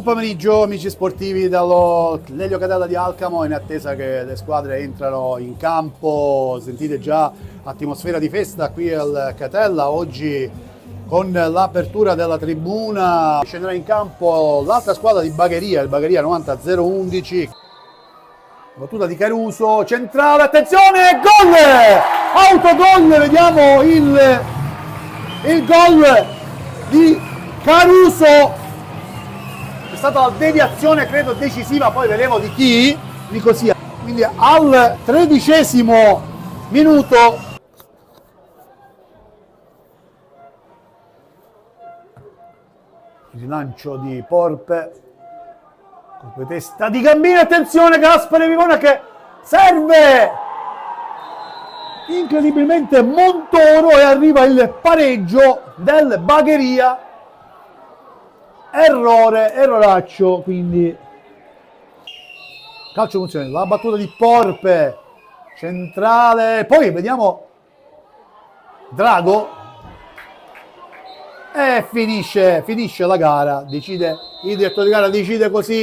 Buon pomeriggio amici sportivi dallo Lelio Catella di Alcamo, in attesa che le squadre entrano in campo. Sentite già atmosfera di festa qui al Catella. Oggi con l'apertura della tribuna scenderà in campo l'altra squadra di Bagheria, il Bagheria 90-011. Battuta di Caruso, centrale, attenzione, gol! Autogol, vediamo il gol di Caruso. È stata la deviazione credo decisiva, poi vedremo di chi, Nicosia. Quindi al 13° minuto il rilancio di Porpe, colpo di testa di Gambini, attenzione Gaspare Vivona che serve incredibilmente Montoro e arriva il pareggio del Bagheria. Erroraccio, quindi calcio funzione, la battuta di Porpe, centrale, poi vediamo Drago e finisce la gara, decide il direttore di gara, decide così.